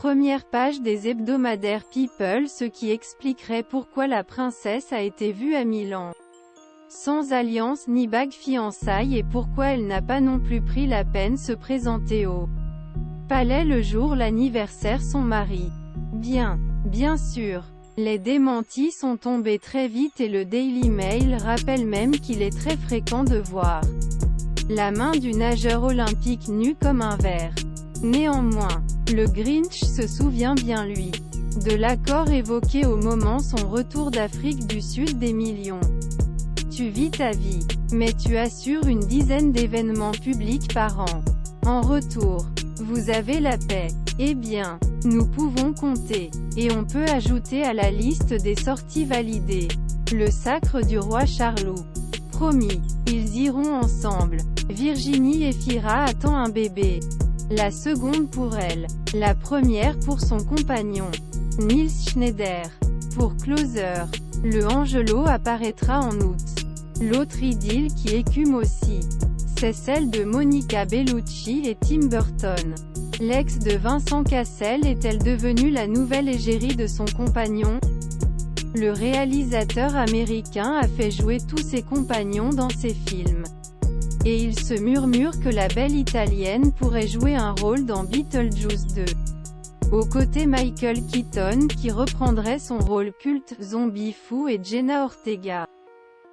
Première page des hebdomadaires People, ce qui expliquerait pourquoi la princesse a été vue à Milan sans alliance ni bague fiançailles et pourquoi elle n'a pas non plus pris la peine se présenter au palais le jour l'anniversaire son mari. Bien sûr. Les démentis sont tombés très vite et le Daily Mail rappelle même qu'il est très fréquent de voir la main du nageur olympique nu comme un verre. Néanmoins, le Grinch se souvient bien lui de l'accord évoqué au moment son retour d'Afrique du Sud des millions. Tu vis ta vie, mais tu assures une dizaine d'événements publics par an. En retour, vous avez la paix. Eh bien, nous pouvons compter. Et on peut ajouter à la liste des sorties validées le sacre du roi Charlot. Promis, ils iront ensemble. Virginie Efira attend un bébé. La seconde pour elle. La première pour son compagnon. Nils Schneider. Pour Closer. Le Angelo apparaîtra en août. L'autre idylle qui écume aussi, c'est celle de Monica Bellucci et Tim Burton. L'ex de Vincent Cassel est-elle devenue la nouvelle égérie de son compagnon? Le réalisateur américain a fait jouer tous ses compagnons dans ses films. Et il se murmure que la belle italienne pourrait jouer un rôle dans Beetlejuice 2. Aux côtés Michael Keaton qui reprendrait son rôle culte, Zombie Fou et Jenna Ortega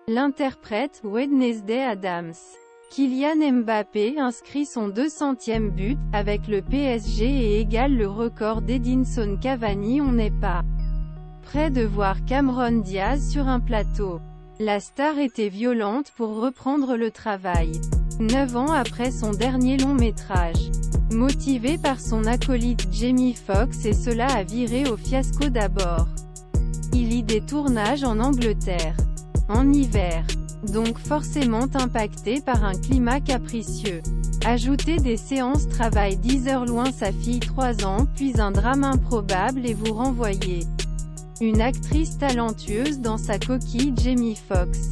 l'interprète, Wednesday Addams. Kylian Mbappé inscrit son 200e but, avec le PSG et égale le record d'Edinson Cavani. On n'est pas près de voir Cameron Diaz sur un plateau. La star était violente pour reprendre le travail. 9 ans après son dernier long métrage. Motivé par son acolyte Jamie Foxx et cela a viré au fiasco d'abord. Il y des tournages en Angleterre. En hiver. Donc forcément impacté par un climat capricieux. Ajoutez des séances travail 10 heures loin sa fille 3 ans, puis un drame improbable et vous renvoyez une actrice talentueuse dans sa coquille. Jamie Foxx,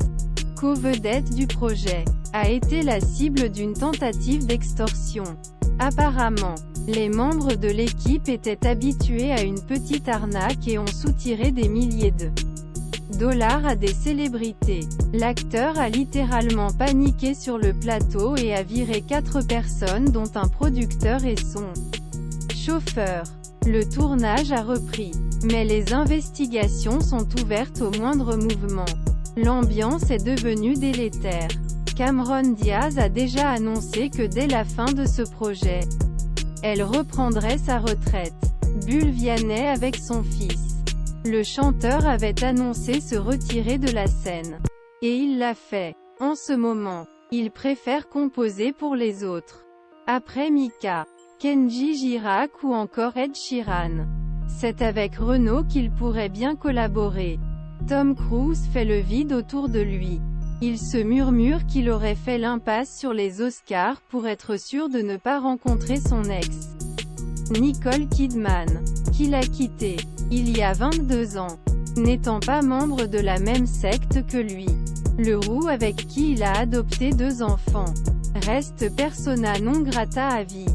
co-vedette du projet, a été la cible d'une tentative d'extorsion. Apparemment, les membres de l'équipe étaient habitués à une petite arnaque et ont soutiré des milliers de dollars à des célébrités. L'acteur a littéralement paniqué sur le plateau et a viré 4 personnes dont un producteur et son chauffeur. Le tournage a repris. Mais les investigations sont ouvertes au moindre mouvement. L'ambiance est devenue délétère. Cameron Diaz a déjà annoncé que dès la fin de ce projet, elle reprendrait sa retraite. Bull Vianney avec son fils. Le chanteur avait annoncé se retirer de la scène. Et il l'a fait. En ce moment, il préfère composer pour les autres. Après Mika, Kenji Girac ou encore Ed Sheeran. C'est avec Renaud qu'il pourrait bien collaborer. Tom Cruise fait le vide autour de lui. Il se murmure qu'il aurait fait l'impasse sur les Oscars pour être sûr de ne pas rencontrer son ex, Nicole Kidman, qu'il a quitté il y a 22 ans, n'étant pas membre de la même secte que lui. Le roux avec qui il a adopté 2 enfants reste persona non grata à vie,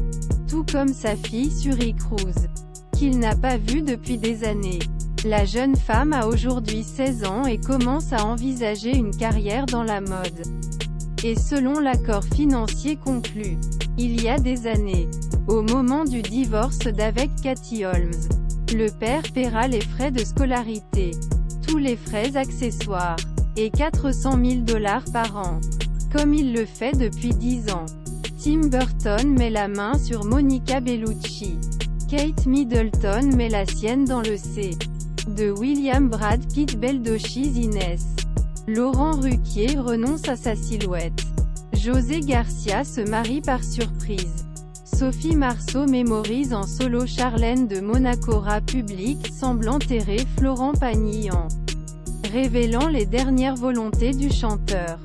tout comme sa fille Suri Cruz, qu'il n'a pas vue depuis des années. La jeune femme a aujourd'hui 16 ans et commence à envisager une carrière dans la mode. Et selon l'accord financier conclu, il y a des années, au moment du divorce d'avec Katie Holmes, le père paiera les frais de scolarité, tous les frais accessoires, et 400 000 $ par an, comme il le fait depuis 10 ans. Tim Burton met la main sur Monica Bellucci. Kate Middleton met la sienne dans le C. De William Brad Pitt Beldoshi's Inès. Laurent Ruquier renonce à sa silhouette. José Garcia se marie par surprise. Sophie Marceau mémorise en solo Charlène de Monaco. Public semble enterrer Florent Pagny en révélant les dernières volontés du chanteur.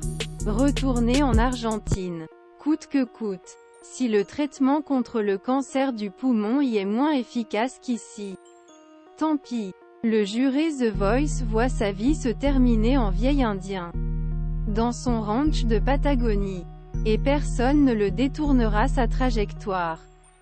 Retourner en Argentine. Coûte que coûte. Si le traitement contre le cancer du poumon y est moins efficace qu'ici, tant pis. Le juré The Voice voit sa vie se terminer en vieil indien, dans son ranch de Patagonie. Et personne ne le détournera sa trajectoire.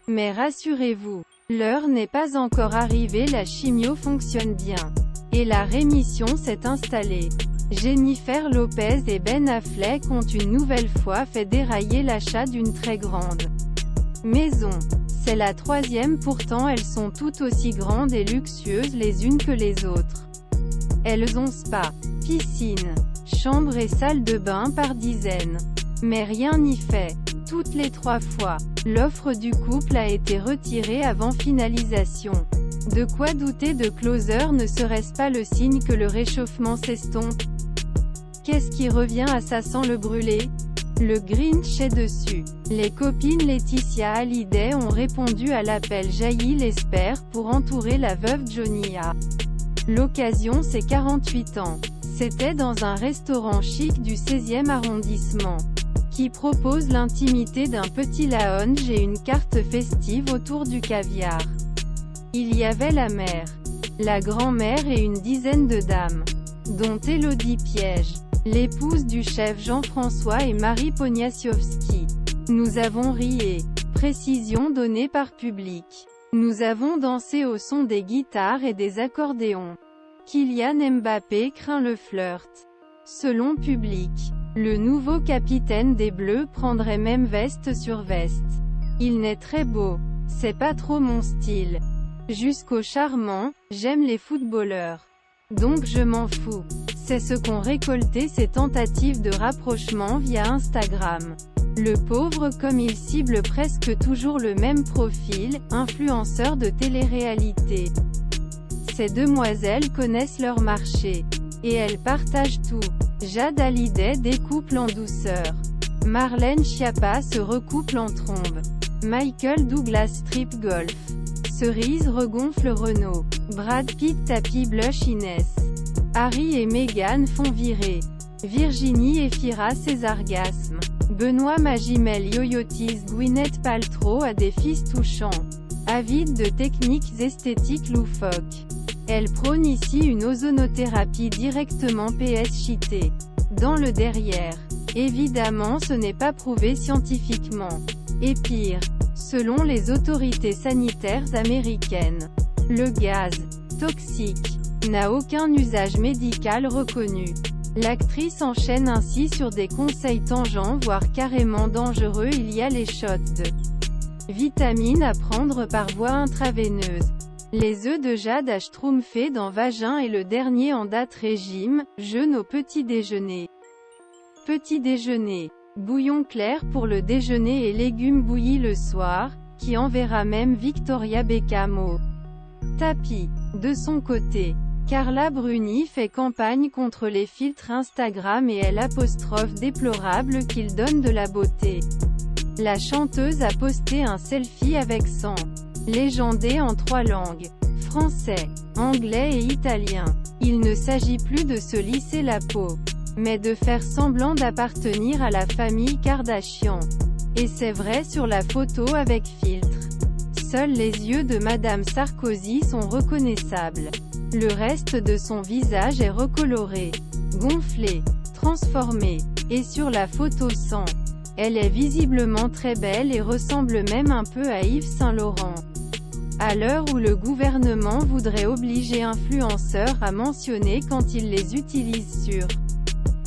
Mais rassurez-vous, L'heure n'est pas encore arrivée, la chimio fonctionne bien. Et la rémission s'est installée. Jennifer Lopez et Ben Affleck ont une nouvelle fois fait dérailler l'achat d'une très grande maison. C'est la troisième, pourtant elles sont toutes aussi grandes et luxueuses les unes que les autres. Elles ont spa, piscine, chambre et salle de bain par dizaines. Mais rien n'y fait. Toutes les 3 fois, l'offre du couple a été retirée avant finalisation. De quoi douter de Closer, ne serait-ce pas le signe que le réchauffement s'estompe? Qu'est-ce qui revient à ça sans le brûler? Le Grinch est dessus. Les copines Laetitia Hallyday ont répondu à l'appel jailli l'espère pour entourer la veuve Johnny A. L'occasion, c'est 48 ans. C'était dans un restaurant chic du 16e arrondissement, qui propose l'intimité d'un petit lounge et une carte festive autour du caviar. Il y avait la mère, la grand-mère et une dizaine de dames, dont Élodie Piège, l'épouse du chef Jean-François et Marie Poniatowski. Nous avons ri et, précision donnée par public. Nous avons dansé au son des guitares et des accordéons. Kylian Mbappé craint le flirt. Selon public, le nouveau capitaine des Bleus prendrait même veste sur veste. Il n'est très beau. C'est pas trop mon style. Jusqu'au charmant, j'aime les footballeurs. Donc je m'en fous. C'est ce qu'ont récolté ces tentatives de rapprochement via Instagram. Le pauvre, comme il cible presque toujours le même profil, influenceur de télé-réalité. Ces demoiselles connaissent leur marché. Et elles partagent tout. Jade Hallyday découple en douceur. Marlène Schiappa se recouple en trombe. Michael Douglas strip golf. Cerise regonfle Renault. Brad Pitt tapis blush Inès. Harry et Meghan font virer. Virginie Efira ses orgasmes. Benoît Magimel yoyotise Gwyneth Paltrow à des fils touchants. Avide de techniques esthétiques loufoques. Elle prône ici une ozonothérapie directement PS-cheatée. Dans le derrière. Évidemment, ce n'est pas prouvé scientifiquement. Et pire, selon les autorités sanitaires américaines, le gaz toxique n'a aucun usage médical reconnu. L'actrice enchaîne ainsi sur des conseils tangents voire carrément dangereux. Il y a les shots de vitamines à prendre par voie intraveineuse. Les œufs de Jade à schtroumpfer dans vagin et le dernier en date régime, jeûne au petit déjeuner. Petit déjeuner. Bouillon clair pour le déjeuner et légumes bouillis le soir, qui enverra même Victoria Beckham au tapis. De son côté, Carla Bruni fait campagne contre les filtres Instagram et elle apostrophe déplorable qu'ils donnent de la beauté. La chanteuse a posté un selfie avec son légendé en 3 langues, français, anglais et italien. Il ne s'agit plus de se lisser la peau, mais de faire semblant d'appartenir à la famille Kardashian. Et c'est vrai sur la photo avec filtre. Seuls les yeux de Madame Sarkozy sont reconnaissables. Le reste de son visage est recoloré, gonflé, transformé. Et sur la photo sans. Elle est visiblement très belle et ressemble même un peu à Yves Saint Laurent. À l'heure où le gouvernement voudrait obliger influenceurs à mentionner quand ils les utilisent sur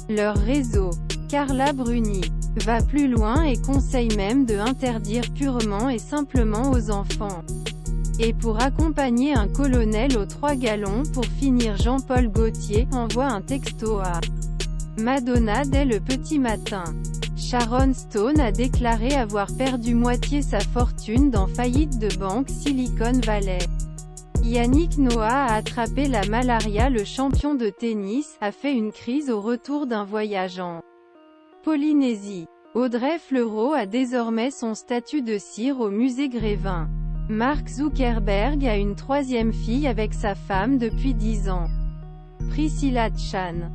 leur réseau, Carla Bruni va plus loin et conseille même de interdire purement et simplement aux enfants. Et pour accompagner un colonel aux 3 galons pour finir, Jean-Paul Gaultier envoie un texto à Madonna dès le petit matin. Sharon Stone a déclaré avoir perdu moitié sa fortune dans faillite de banque Silicon Valley. Yannick Noah a attrapé la malaria. Le champion de tennis a fait une crise au retour d'un voyage en Polynésie. Audrey Fleurot a désormais son statut de cire au musée Grévin. Mark Zuckerberg a une 3e fille avec sa femme depuis 10 ans. Priscilla Chan.